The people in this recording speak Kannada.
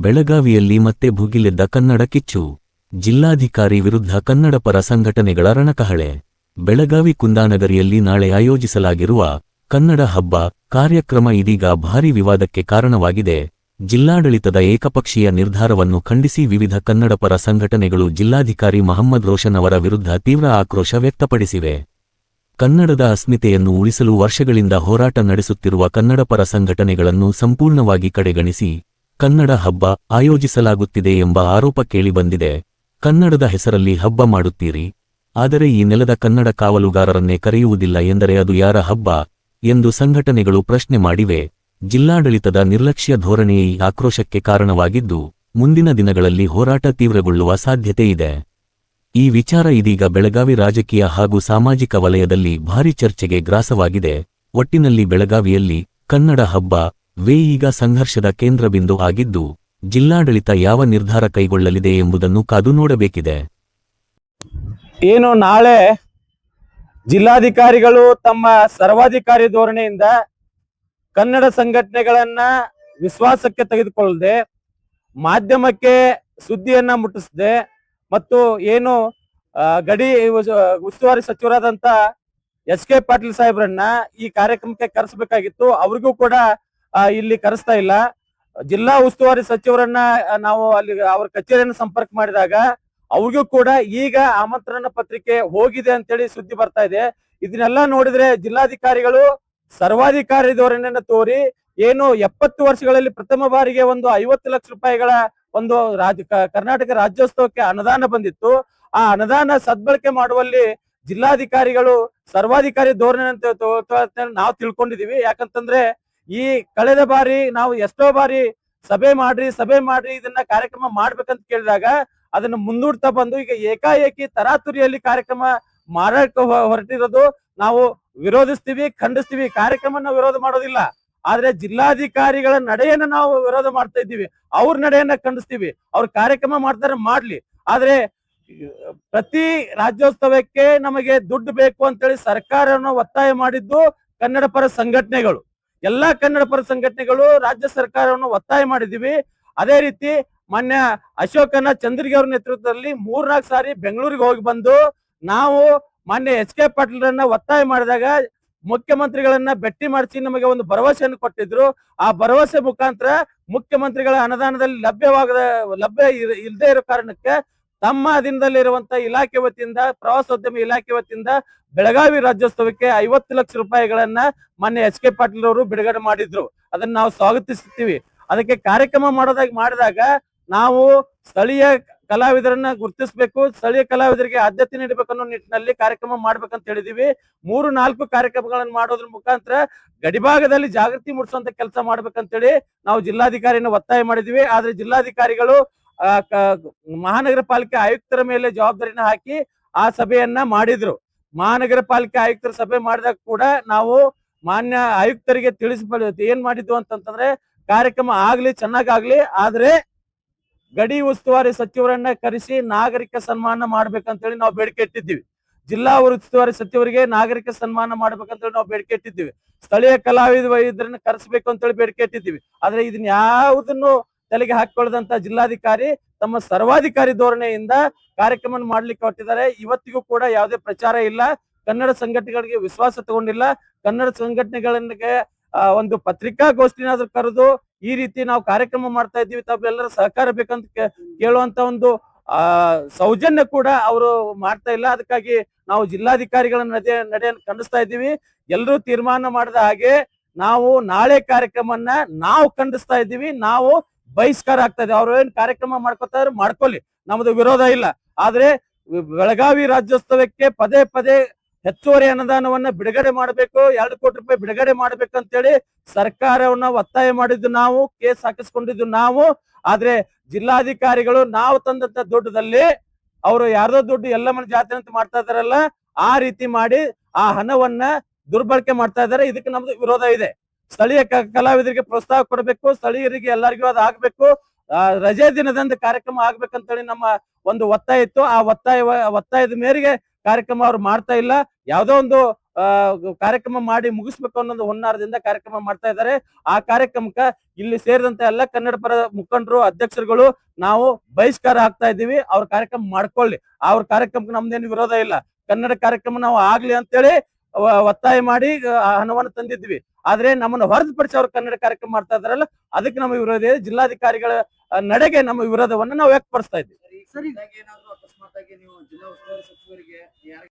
ಬೆಳಗಾವಿಯಲ್ಲಿ ಮತ್ತೆ ಭುಗಿಲೆದ್ದ ಕನ್ನಡ ಕಿಚ್ಚು. ಜಿಲ್ಲಾಧಿಕಾರಿ ವಿರುದ್ಧ ಕನ್ನಡಪರ ಸಂಘಟನೆಗಳ ರಣಕಹಳೆ. ಬೆಳಗಾವಿ ಕುಂದಾನಗರಿಯಲ್ಲಿ ನಾಳೆ ಆಯೋಜಿಸಲಾಗಿರುವ ಕನ್ನಡ ಹಬ್ಬ ಕಾರ್ಯಕ್ರಮ ಇದೀಗ ಭಾರೀ ವಿವಾದಕ್ಕೆ ಕಾರಣವಾಗಿದೆ. ಜಿಲ್ಲಾಡಳಿತದ ಏಕಪಕ್ಷೀಯ ನಿರ್ಧಾರವನ್ನು ಖಂಡಿಸಿ ವಿವಿಧ ಕನ್ನಡಪರ ಸಂಘಟನೆಗಳು ಜಿಲ್ಲಾಧಿಕಾರಿ ಮಹಮ್ಮದ್ ರೋಷನ್ ಅವರ ವಿರುದ್ಧ ತೀವ್ರ ಆಕ್ರೋಶ ವ್ಯಕ್ತಪಡಿಸಿವೆ. ಕನ್ನಡದ ಅಸ್ಮಿತೆಯನ್ನು ಉಳಿಸಲು ವರ್ಷಗಳಿಂದ ಹೋರಾಟ ನಡೆಸುತ್ತಿರುವ ಕನ್ನಡಪರ ಸಂಘಟನೆಗಳನ್ನು ಸಂಪೂರ್ಣವಾಗಿ ಕಡೆಗಣಿಸಿ ಕನ್ನಡ ಹಬ್ಬ ಆಯೋಜಿಸಲಾಗುತ್ತಿದೆ ಎಂಬ ಆರೋಪ ಕೇಳಿಬಂದಿದೆ. ಕನ್ನಡದ ಹೆಸರಲ್ಲಿ ಹಬ್ಬ ಮಾಡುತ್ತೀರಿ, ಆದರೆ ಈ ನೆಲದ ಕನ್ನಡ ಕಾವಲುಗಾರರನ್ನೇ ಕರೆಯುವುದಿಲ್ಲ ಎಂದರೆ ಅದು ಯಾರ ಹಬ್ಬ ಎಂದು ಸಂಘಟನೆಗಳು ಪ್ರಶ್ನೆ ಮಾಡಿವೆ. ಜಿಲ್ಲಾಡಳಿತದ ನಿರ್ಲಕ್ಷ್ಯ ಧೋರಣೆಯೇ ಈ ಆಕ್ರೋಶಕ್ಕೆ ಕಾರಣವಾಗಿದ್ದು, ಮುಂದಿನ ದಿನಗಳಲ್ಲಿ ಹೋರಾಟ ತೀವ್ರಗೊಳ್ಳುವ ಸಾಧ್ಯತೆ ಇದೆ. ಈ ವಿಚಾರ ಇದೀಗ ಬೆಳಗಾವಿ ರಾಜಕೀಯ ಹಾಗೂ ಸಾಮಾಜಿಕ ವಲಯದಲ್ಲಿ ಭಾರೀ ಚರ್ಚೆಗೆ ಗ್ರಾಸವಾಗಿದೆ. ಒಟ್ಟಿನಲ್ಲಿ ಬೆಳಗಾವಿಯಲ್ಲಿ ಕನ್ನಡ ಹಬ್ಬ ವೇ ಈಗ ಸಂಘರ್ಷದ ಕೇಂದ್ರಬಿಂದು ಆಗಿದ್ದು, ಜಿಲ್ಲಾಡಳಿತ ಯಾವ ನಿರ್ಧಾರ ಕೈಗೊಳ್ಳಲಿದೆ ಎಂಬುದನ್ನು ಕಾದು ನೋಡಬೇಕಿದೆ. ಏನು ನಾಳೆ ಜಿಲ್ಲಾಧಿಕಾರಿಗಳು ತಮ್ಮ ಸರ್ವಾಧಿಕಾರಿ ಧೋರಣೆಯಿಂದ ಕನ್ನಡ ಸಂಘಟನೆಗಳನ್ನ ವಿಶ್ವಾಸಕ್ಕೆ ತೆಗೆದುಕೊಳ್ಳದೆ ಮಾಧ್ಯಮಕ್ಕೆ ಸುದ್ದಿಯನ್ನ ಮುಟ್ಟಿಸದೆ ಮತ್ತು ಏನು ಗಡಿ ಉಸ್ತುವಾರಿ ಸಚಿವರಾದಂತ ಎಸ್.ಕೆ. ಪಾಟೀಲ್ ಸಾಹೇಬ್ರನ್ನ ಈ ಕಾರ್ಯಕ್ರಮಕ್ಕೆ ಕರೆಸಬೇಕಾಗಿತ್ತು. ಅವ್ರಿಗೂ ಕೂಡ ಇಲ್ಲಿ ಕರೆಸ್ತಾ ಇಲ್ಲ. ಜಿಲ್ಲಾ ಉಸ್ತುವಾರಿ ಸಚಿವರನ್ನ ನಾವು ಅಲ್ಲಿ ಅವ್ರ ಕಚೇರಿಯನ್ನು ಸಂಪರ್ಕ ಮಾಡಿದಾಗ ಅವ್ರಿಗೂ ಕೂಡ ಈಗ ಆಮಂತ್ರಣ ಪತ್ರಿಕೆ ಹೋಗಿದೆ ಅಂತೇಳಿ ಸುದ್ದಿ ಬರ್ತಾ ಇದೆ. ಇದನ್ನೆಲ್ಲ ನೋಡಿದ್ರೆ ಜಿಲ್ಲಾಧಿಕಾರಿಗಳು ಸರ್ವಾಧಿಕಾರಿ ಧೋರಣೆಯನ್ನ ತೋರಿ ಏನು 70 ವರ್ಷಗಳಲ್ಲಿ ಪ್ರಥಮ ಬಾರಿಗೆ ಒಂದು 50 ಲಕ್ಷ ರೂಪಾಯಿಗಳ ಒಂದು ಕರ್ನಾಟಕ ರಾಜ್ಯೋತ್ಸವಕ್ಕೆ ಅನುದಾನ ಬಂದಿತ್ತು. ಆ ಅನುದಾನ ಸದ್ಬಳಕೆ ಮಾಡುವಲ್ಲಿ ಜಿಲ್ಲಾಧಿಕಾರಿಗಳು ಸರ್ವಾಧಿಕಾರಿ ಧೋರಣೆ ಅಂತ ನಾವು ತಿಳ್ಕೊಂಡಿದೀವಿ. ಯಾಕಂತಂದ್ರೆ ಈ ಕಳೆದ ಬಾರಿ ನಾವು ಎಷ್ಟೋ ಬಾರಿ ಸಭೆ ಮಾಡ್ರಿ ಇದನ್ನ ಕಾರ್ಯಕ್ರಮ ಮಾಡ್ಬೇಕಂತ ಕೇಳಿದಾಗ ಅದನ್ನ ಮುಂದೂಡ್ತಾ ಬಂದು ಈಗ ಏಕಾಏಕಿ ತರಾತುರಿಯಲ್ಲಿ ಕಾರ್ಯಕ್ರಮ ಮಾಡಕ್ಕೆ ಹೊರಟಿರೋದು ನಾವು ವಿರೋಧಿಸ್ತೀವಿ, ಖಂಡಿಸ್ತೀವಿ. ಕಾರ್ಯಕ್ರಮನ ವಿರೋಧ ಮಾಡೋದಿಲ್ಲ, ಆದ್ರೆ ಜಿಲ್ಲಾಧಿಕಾರಿಗಳ ನಡೆಯನ್ನ ನಾವು ವಿರೋಧ ಮಾಡ್ತಾ ಇದ್ದೀವಿ. ಅವ್ರ ನಡೆಯನ್ನ ಖಂಡಿಸ್ತೀವಿ. ಅವ್ರ ಕಾರ್ಯಕ್ರಮ ಮಾಡ್ತಾರೆ ಮಾಡ್ಲಿ, ಆದ್ರೆ ಪ್ರತಿ ರಾಜ್ಯೋತ್ಸವಕ್ಕೆ ನಮಗೆ ದುಡ್ಡು ಬೇಕು ಅಂತೇಳಿ ಸರ್ಕಾರವನ್ನು ಒತ್ತಾಯ ಮಾಡಿದ್ದು ಕನ್ನಡ ಪರ ಸಂಘಟನೆಗಳು. ಎಲ್ಲಾ ಕನ್ನಡ ಪರ ಸಂಘಟನೆಗಳು ರಾಜ್ಯ ಸರ್ಕಾರವನ್ನು ಒತ್ತಾಯ ಮಾಡಿದೀವಿ. ಅದೇ ರೀತಿ ಮಾನ್ಯ ಅಶೋಕನ ಚಂದ್ರಗಿ ಅವ್ರ ನೇತೃತ್ವದಲ್ಲಿ 3-4 ಸಾರಿ ಬೆಂಗಳೂರಿಗೆ ಹೋಗಿ ಬಂದು ನಾವು ಮಾನ್ಯ ಎಸ್.ಕೆ. ಪಾಟೀಲ್ರನ್ನ ಒತ್ತಾಯ ಮಾಡಿದಾಗ ಮುಖ್ಯಮಂತ್ರಿಗಳನ್ನ ಭೇಟಿ ಮಾಡಿಸಿ ನಮಗೆ ಒಂದು ಭರವಸೆಯನ್ನು ಕೊಟ್ಟಿದ್ರು. ಆ ಭರವಸೆ ಮುಖಾಂತರ ಮುಖ್ಯಮಂತ್ರಿಗಳ ಅನುದಾನದಲ್ಲಿ ಲಭ್ಯ ಇಲ್ಲದೆ ಇರೋ ಕಾರಣಕ್ಕೆ ತಮ್ಮ ಅಧೀನದಲ್ಲಿರುವಂತ ಇಲಾಖೆ ವತಿಯಿಂದ ಪ್ರವಾಸೋದ್ಯಮ ಇಲಾಖೆ ವತಿಯಿಂದ ಬೆಳಗಾವಿ ರಾಜ್ಯೋತ್ಸವಕ್ಕೆ 50 ಲಕ್ಷ ರೂಪಾಯಿಗಳನ್ನ ಮಾನ್ಯ ಎಸ್.ಕೆ. ಪಾಟೀಲ್ ಅವರು ಬಿಡುಗಡೆ ಮಾಡಿದ್ರು. ಅದನ್ನ ನಾವು ಸ್ವಾಗತಿಸುತ್ತೀವಿ. ಅದಕ್ಕೆ ಕಾರ್ಯಕ್ರಮ ಮಾಡಿದಾಗ ನಾವು ಸ್ಥಳೀಯ ಕಲಾವಿದರನ್ನ ಗುರುತಿಸಬೇಕು, ಸ್ಥಳೀಯ ಕಲಾವಿದರಿಗೆ ಆದ್ಯತೆ ನೀಡಬೇಕು ಅನ್ನೋ ನಿಟ್ಟಿನಲ್ಲಿ ಕಾರ್ಯಕ್ರಮ ಮಾಡ್ಬೇಕಂತ ಹೇಳಿದೀವಿ. 3-4 ಕಾರ್ಯಕ್ರಮಗಳನ್ನು ಮಾಡೋದ್ರ ಮುಖಾಂತರ ಗಡಿಭಾಗದಲ್ಲಿ ಜಾಗೃತಿ ಮೂಡಿಸುವಂತ ಕೆಲಸ ಮಾಡ್ಬೇಕಂತೇಳಿ ನಾವು ಜಿಲ್ಲಾಧಿಕಾರಿನ ಒತ್ತಾಯ ಮಾಡಿದೀವಿ. ಆದ್ರೆ ಜಿಲ್ಲಾಧಿಕಾರಿಗಳು ಮಹಾನಗರ ಪಾಲಿಕೆ ಆಯುಕ್ತರ ಮೇಲೆ ಜವಾಬ್ದಾರಿನ ಹಾಕಿ ಆ ಸಭೆಯನ್ನ ಮಾಡಿದ್ರು. ಮಹಾನಗರ ಪಾಲಿಕೆ ಆಯುಕ್ತರ ಸಭೆ ಮಾಡಿದಾಗ ಕೂಡ ನಾವು ಮಾನ್ಯ ಆಯುಕ್ತರಿಗೆ ಏನ್ ಮಾಡಿದ್ವು ಅಂತಂತಂದ್ರೆ ಕಾರ್ಯಕ್ರಮ ಆಗ್ಲಿ ಚೆನ್ನಾಗಾಗ್ಲಿ, ಆದ್ರೆ ಗಡಿ ಉಸ್ತುವಾರಿ ಸಚಿವರನ್ನ ಕರೆಸಿ ನಾಗರಿಕ ಸನ್ಮಾನ ಮಾಡ್ಬೇಕಂತೇಳಿ ನಾವು ಬೇಡಿಕೆ ಇಟ್ಟಿದ್ದೀವಿ. ಜಿಲ್ಲಾ ಉಸ್ತುವಾರಿ ಸಚಿವರಿಗೆ ನಾಗರಿಕ ಸನ್ಮಾನ ಮಾಡ್ಬೇಕಂತೇಳಿ ನಾವು ಬೇಡಿಕೆ ಇಟ್ಟಿದ್ದೀವಿ. ಸ್ಥಳೀಯ ಕಲಾವಿದರನ್ನ ಕರೆಸಬೇಕು ಅಂತೇಳಿ ಬೇಡಿಕೆ ಇಟ್ಟಿದ್ದೀವಿ. ಆದ್ರೆ ಇದನ್ನ ಯಾವುದನ್ನು ತಲೆಗೆ ಹಾಕೊಳ್ಳದಂತ ಜಿಲ್ಲಾಧಿಕಾರಿ ತಮ್ಮ ಸರ್ವಾಧಿಕಾರಿ ಧೋರಣೆಯಿಂದ ಕಾರ್ಯಕ್ರಮ ಮಾಡ್ಲಿಕ್ಕೆ ಹೊರಟಿದ್ದಾರೆ. ಇವತ್ತಿಗೂ ಕೂಡ ಯಾವುದೇ ಪ್ರಚಾರ ಇಲ್ಲ, ಕನ್ನಡ ಸಂಘಟನೆಗಳಿಗೆ ವಿಶ್ವಾಸ ತಗೊಂಡಿಲ್ಲ. ಕನ್ನಡ ಸಂಘಟನೆಗಳಿಗೆ ಒಂದು ಪತ್ರಿಕಾಗೋಷ್ಠಿನಾದ್ರೂ ಕರೆದು ಈ ರೀತಿ ನಾವು ಕಾರ್ಯಕ್ರಮ ಮಾಡ್ತಾ ಇದ್ದೀವಿ, ತಾವೆಲ್ಲರ ಸಹಕಾರ ಬೇಕಂತ ಕೇಳುವಂತ ಒಂದು ಸೌಜನ್ಯ ಕೂಡ ಅವರು ಮಾಡ್ತಾ ಇಲ್ಲ. ಅದಕ್ಕಾಗಿ ನಾವು ಜಿಲ್ಲಾಧಿಕಾರಿಗಳ ನಡೆಯನ್ನು ಖಂಡಿಸ್ತಾ ಇದ್ದೀವಿ. ಎಲ್ಲರೂ ತೀರ್ಮಾನ ಮಾಡಿದ ಹಾಗೆ ನಾವು ನಾಳೆ ಕಾರ್ಯಕ್ರಮವನ್ನ ನಾವು ಖಂಡಿಸ್ತಾ ಇದ್ದೀವಿ. ನಾವು ಬಹಿಷ್ಕಾರ ಆಗ್ತಾ ಇದೆ. ಅವ್ರು ಏನ್ ಕಾರ್ಯಕ್ರಮ ಮಾಡ್ಕೊತಾರೆ ಮಾಡ್ಕೊಳ್ಳಿ, ನಮ್ದು ವಿರೋಧ ಇಲ್ಲ. ಆದ್ರೆ ಬೆಳಗಾವಿ ರಾಜ್ಯೋತ್ಸವಕ್ಕೆ ಪದೇ ಹೆಚ್ಚುವರಿ ಅನುದಾನವನ್ನ ಬಿಡುಗಡೆ ಮಾಡಬೇಕು, 2 ಕೋಟಿ ರೂಪಾಯಿ ಬಿಡುಗಡೆ ಮಾಡ್ಬೇಕಂತೇಳಿ ಸರ್ಕಾರವನ್ನ ಒತ್ತಾಯ ಮಾಡಿದ್ದು ನಾವು, ಕೇಸ್ ಹಾಕಿಸ್ಕೊಂಡಿದ್ದು ನಾವು. ಆದ್ರೆ ಜಿಲ್ಲಾಧಿಕಾರಿಗಳು ನಾವು ತಂದಂತ ದುಡ್ಡದಲ್ಲಿ ಅವರು ಯಾರ್ದೋ ದುಡ್ಡು ಎಲ್ಲಮ್ಮನ ಜಾತ್ರೆ ಅಂತ ಮಾಡ್ತಾ ಇದಾರಲ್ಲ, ಆ ರೀತಿ ಮಾಡಿ ಆ ಹಣವನ್ನ ದುರ್ಬಳಕೆ ಮಾಡ್ತಾ ಇದಾರೆ. ಇದಕ್ಕೆ ನಮ್ದು ವಿರೋಧ ಇದೆ. ಸ್ಥಳೀಯ ಕಲಾವಿದರಿಗೆ ಪ್ರೋತ್ಸಾಹ ಕೊಡಬೇಕು, ಸ್ಥಳೀಯರಿಗೆ ಎಲ್ಲರಿಗೂ ಅದು ಆಗ್ಬೇಕು, ರಜೆ ದಿನದಂದು ಕಾರ್ಯಕ್ರಮ ಆಗ್ಬೇಕಂತೇಳಿ ನಮ್ಮ ಒಂದು ಒತ್ತಾಯ ಇತ್ತು. ಆ ಒತ್ತಾಯದ ಮೇರೆಗೆ ಕಾರ್ಯಕ್ರಮ ಅವ್ರು ಮಾಡ್ತಾ ಇಲ್ಲ. ಯಾವ್ದೋ ಒಂದು ಕಾರ್ಯಕ್ರಮ ಮಾಡಿ ಮುಗಿಸ್ಬೇಕು ಅನ್ನೋದು ಹುನ್ನಾರದಿಂದ ಕಾರ್ಯಕ್ರಮ ಮಾಡ್ತಾ ಇದ್ದಾರೆ. ಆ ಕಾರ್ಯಕ್ರಮಕ್ಕೆ ಇಲ್ಲಿ ಸೇರಿದಂತ ಎಲ್ಲ ಕನ್ನಡ ಪರ ಮುಖಂಡರು, ಅಧ್ಯಕ್ಷರುಗಳು ನಾವು ಬಹಿಷ್ಕಾರ ಹಾಕ್ತಾ ಇದ್ದೀವಿ. ಅವ್ರ ಕಾರ್ಯಕ್ರಮ ಮಾಡ್ಕೊಳ್ಳಿ. ಅವ್ರ ಕಾರ್ಯಕ್ರಮಕ್ಕೆ ನಮ್ದೇನು ವಿರೋಧ ಇಲ್ಲ. ಕನ್ನಡ ಕಾರ್ಯಕ್ರಮ ನಾವು ಆಗ್ಲಿ ಅಂತೇಳಿ ಒತ್ತಾಯ ಮಾಡಿ ಹಣವನ್ನು ತಂದಿದ್ವಿ. ಆದ್ರೆ ನಮ್ಮನ್ನ ಹೊರತುಪಡಿಸಿ ಅವ್ರು ಕನ್ನಡ ಕಾರ್ಯಕ್ರಮ ಮಾಡ್ತಾ ಇದಾರಲ್ಲ, ಅದಕ್ಕೆ ನಮ್ಮ ವಿರೋಧ ಇದೆ. ಜಿಲ್ಲಾಧಿಕಾರಿಗಳ ನಡೆಗೆ ನಮ್ಮ ವಿರೋಧವನ್ನ ನಾವು ವ್ಯಕ್ತಪಡಿಸ್ತಾ ಇದ್ದೀವಿ. ಸರಿ, ಅಕಸ್ಮಾತ್ ಆಗಿ ನೀವು ಜಿಲ್ಲಾ ಉಸ್ತುವಾರಿ ಸಚಿವರಿಗೆ